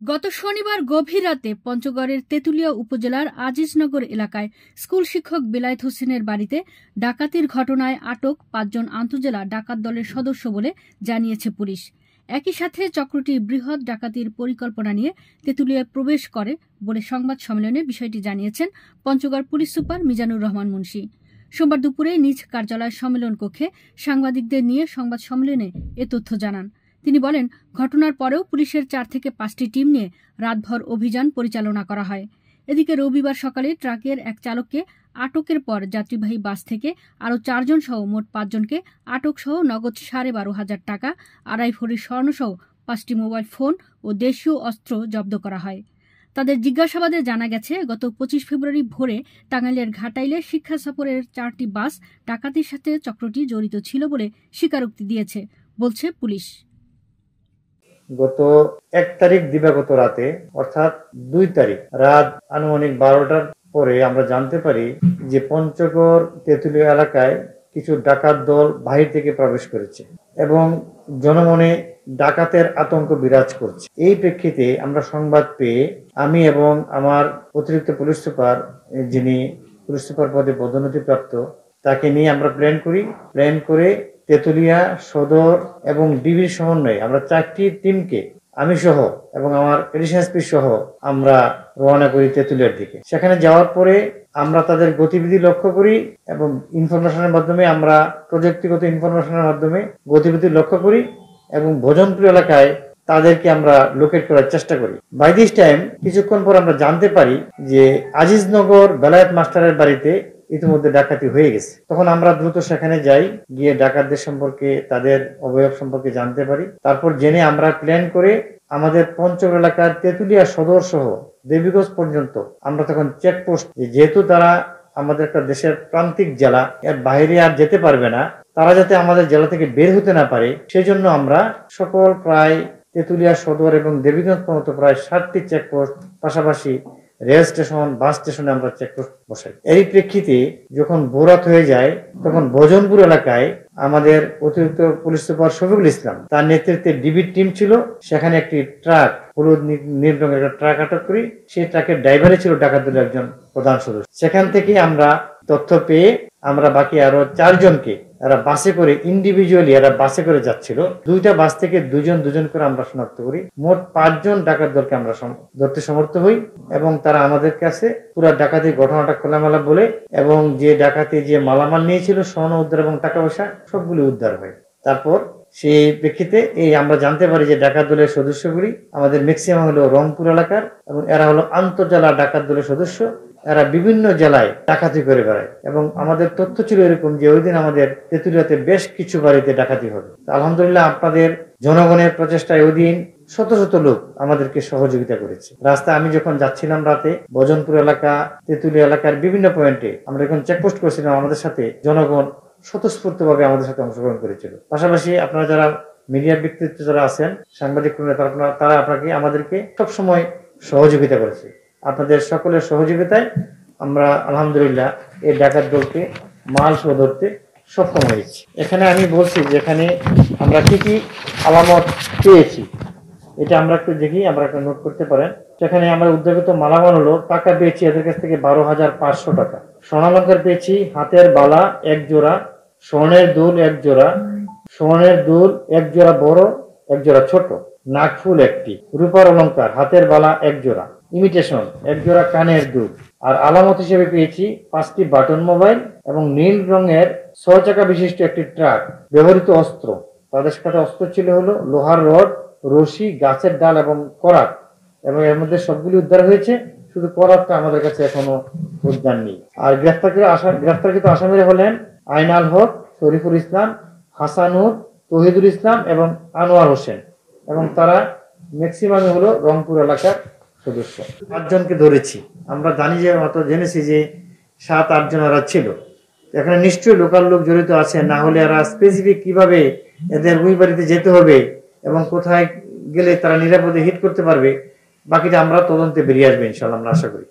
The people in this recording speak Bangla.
গত শনিবার গভীর রাতে পঞ্চগড়ের তেঁতুলিয়া উপজেলার আজিজনগর এলাকায় স্কুল শিক্ষক বেলায়েত হোসেনের বাড়িতে ডাকাতির ঘটনায় আটক ৫ জন আন্তজেলা ডাকাত দলের সদস্য বলে জানিয়েছে পুলিশ। একই সাথে চক্রটি বৃহৎ ডাকাতির পরিকল্পনা নিয়ে তেঁতুলিয়ায় প্রবেশ করে বলে সংবাদ সম্মেলনে বিষয়টি জানিয়েছেন পঞ্চগড় পুলিশ সুপার মিজানুর রহমান মুন্সি। সোমবার দুপুরে নিজ কার্যালয় সম্মেলন কক্ষে সাংবাদিকদের নিয়ে সংবাদ সম্মেলনে এ তথ্য জানান। তিনি বলেন, ঘটনার পরেও পুলিশের ৪ থেকে ৫টি টিম নিয়ে রাতভর অভিযান পরিচালনা করা হয়। এদিকে রবিবার সকালে ট্রাকের এক চালককে আটকের পর যাত্রীবাহী বাস থেকে আরও ৪ জন সহ মোট ৫ জনকে আটক সহ নগদ ১২,৫০০ টাকা, ২.৫ ভরি স্বর্ণসহ ৫টি মোবাইল ফোন ও দেশীয় অস্ত্র জব্দ করা হয়। তাদের জিজ্ঞাসাবাদে জানা গেছে, গত ২৫ ফেব্রুয়ারি ভোরে টাঙ্গাইলের ঘাটাইলে শিক্ষা সফরের ৪টি বাস ডাকাতির সাথে চক্রটি জড়িত ছিল বলে স্বীকারোক্তি দিয়েছে বলছে পুলিশ। গত ১ তারিখ দিবাগত রাতে অর্থাৎ ২ তারিখ রাত আনুমানিক ১২টার পরে আমরা জানতে পারি যে পঞ্চগড় তেঁতুলিয়া এলাকায় কিছু ডাকাত দল বাহির থেকে প্রবেশ করেছে এবং জনমনে ডাকাতের আতঙ্ক বিরাজ করছে। এই প্রেক্ষিতে আমরা সংবাদ পেয়ে আমি এবং আমার অতিরিক্ত পুলিশ সুপার, যিনি পুলিশ সুপার পদে পদোন্নতিপ্রাপ্ত, তাকে নিয়ে আমরা প্ল্যান করে তেঁতুলিয়া সদর এবং ডিবির সমন্বয়ে আমরা 4টি টিমকে আমি সহ এবং আমার এডিশনাল এসপি সহ আমরা রওনা করি তেঁতুলিয়ার দিকে। সেখানে যাওয়ার পরে আমরা তাদের গতিবিধি লক্ষ্য করি এবং ইনফরমেশনের মাধ্যমে আমরা প্রযুক্তিগত ইনফরমেশনের মাধ্যমে গতিবিধি লক্ষ্য করি এবং ভোজনপুর এলাকায় তাদেরকে আমরা লোকেট করার চেষ্টা করি। বাই দিস টাইম কিছুক্ষণ পর আমরা জানতে পারি যে আজিজনগর বেলায়েত মাস্টারের বাড়িতে ইতিমধ্যে ডাকাতি হয়ে গেছে। তখন আমরা দ্রুত সেখানে যাই, গিয়ে ডাকাতদের সম্পর্কে, তাদের অবয়ব সম্পর্কে জানতে পারি। তারপর জেনে আমরা প্ল্যান করে আমাদের পঞ্চগড় এলাকার তেঁতুলিয়া সদর সহ দেবীগঞ্জ পর্যন্ত আমরা তখন চেকপোস্ট, যেহেতু তারা আমাদের একটা দেশের প্রান্তিক জেলা, এর বাইরে আর যেতে পারবে না, তারা যাতে আমাদের জেলা থেকে বের হতে না পারে সেজন্য আমরা সকল প্রায় তেঁতুলিয়া সদর এবং দেবীগঞ্জ পর্যন্ত প্রায় 7টি চেকপোস্ট, পাশাপাশি রেল স্টেশন, বাস স্টেশনে আমরা চেকপোস্ট বসাই। এই প্রেক্ষিতে যখন ভোরাত হয়ে যায় তখন ভোজনপুর এলাকায় আমাদের অতিরিক্ত পুলিশ সুপার শফিকুল ইসলাম, তার নেতৃত্বে ডিবির টিম ছিল। সেখানে একটি ট্রাক, হলুদ নীল রঙের একটা ট্রাক আটক করি। সেই ট্রাকের ড্রাইভারে ছিল ডাকাত দলের একজন প্রধান সদস্য। সেখান থেকে আমরা তথ্য পেয়ে আমরা বাকি আরো 4 জনকে এরা বাসে করে, ইন্ডিভিজুয়ালি এরা বাসে করে যাচ্ছিল। 2টা বাস থেকে দুজন করে আমরা শনাক্ত করি। মোট 5 জন ডাকাত দলকে আমরা ধরতে সমর্থ হই এবং তারা আমাদের কাছে পুরো ডাকাতির ঘটনাটা খোলামেলা বলে এবং যে ডাকাতি যে মালামাল নিয়েছিল, স্বর্ণ উদ্ধার এবং টাকা পয়সা সবগুলি উদ্ধার হয়। তারপর সেই প্রেক্ষিতে আমরা জানতে পারি যে ডাকাত দলের সদস্যগুলি আমাদের ম্যাক্সিমাম হলো রংপুর এলাকার এবং এরা হলো আন্তঃজেলা ডাকাত দলের সদস্য। এরা বিভিন্ন জেলায় ডাকাতি করে বেড়ায় এবং আমাদের তথ্য ছিল এরকম যে ওই দিন আমাদের তেঁতুলিয়াতে বেশ কিছু বাড়িতে ডাকাতি হবে। আলহামদুলিল্লাহ, আপনাদের জনগণের প্রচেষ্টায় ওই দিন শত শত লোক আমাদেরকে সহযোগিতা করেছে। রাস্তায় আমি যখন যাচ্ছিলাম রাতে ভোজনপুর এলাকা, তেঁতুলিয়া এলাকার বিভিন্ন পয়েন্টে আমরা যখন চেকপোস্ট করছিলাম, আমাদের সাথে জনগণ স্বতঃস্ফূর্তভাবে আমাদের সাথে অংশগ্রহণ করেছিল। পাশাপাশি আপনারা যারা মিডিয়ার ব্যক্তিত্ব যারা আছেন, সাংবাদিক তারা আমাদেরকে সবসময় সহযোগিতা করেছে। আপনাদের সকলের সহযোগিতায় আমরা আলহামদুলিল্লাহ এই ডাকাত দলকে মাল সহ ধরতে সক্ষম হয়েছি। এখানে আমি বলছি যে এখানে আমরা কি কি আলামত পেয়েছি, এটা আমরা একটু দেখি, আমরা একটা নোট করতে পারেন। সেখানে আমরা উদ্ধারকৃত মালামাল হলো, টাকা পেয়েছি এদের কাছ থেকে 12,500 টাকা, স্বর্ণালঙ্কার পেয়েছি হাতের বালা 1 জোড়া, স্বর্ণের দুল 1 জোড়া, স্বর্ণের দুল 1 জোড়া বড়, 1 জোড়া ছোট, নাকফুল 1টি, রূপার অলঙ্কার হাতের বালা 1 জোড়া, ইমিটেশন 1 জোড়া কানের দুল। আর আলামত হিসেবে পেয়েছি 5টি বাটন মোবাইল এবং নীল রঙের 6 চাকা বিশিষ্ট একটি ট্রাক। ব্যবহৃত অস্ত্র, তাদের সাথে অস্ত্র ছিল হলো লোহার রড, রশি, গাছের ডাল এবং করাত, এবং এর মধ্যে সবগুলি উদ্ধার হয়েছে। শুধু করাতটা আমাদের কাছে এখনো উদ্ধার নেই। আর গ্রেফতারকৃত আসামিরা হলেন আইনাল হক, শরীফুল ইসলাম, হাসানুর, তহিদুল ইসলাম এবং আনোয়ার হোসেন, এবং তারা ম্যাক্সিমামই হলো রংপুর এলাকার সদস্য। 5 জনকে ধরেছি। আমরা জেনেছি যে 7-8 জন এরা ছিল। এখানে নিশ্চয়ই লোকাল লোক জড়িত আছে, না হলে এরা স্পেসিফিক কিভাবে এদের ওই বাড়িতে যেতে হবে এবং কোথায় গেলে তারা নিরাপদে হিট করতে পারবে, বাকিটা আমরা তদন্তে বেরিয়ে আসবে ইনশাআল্লাহ, আমরা আশা করি।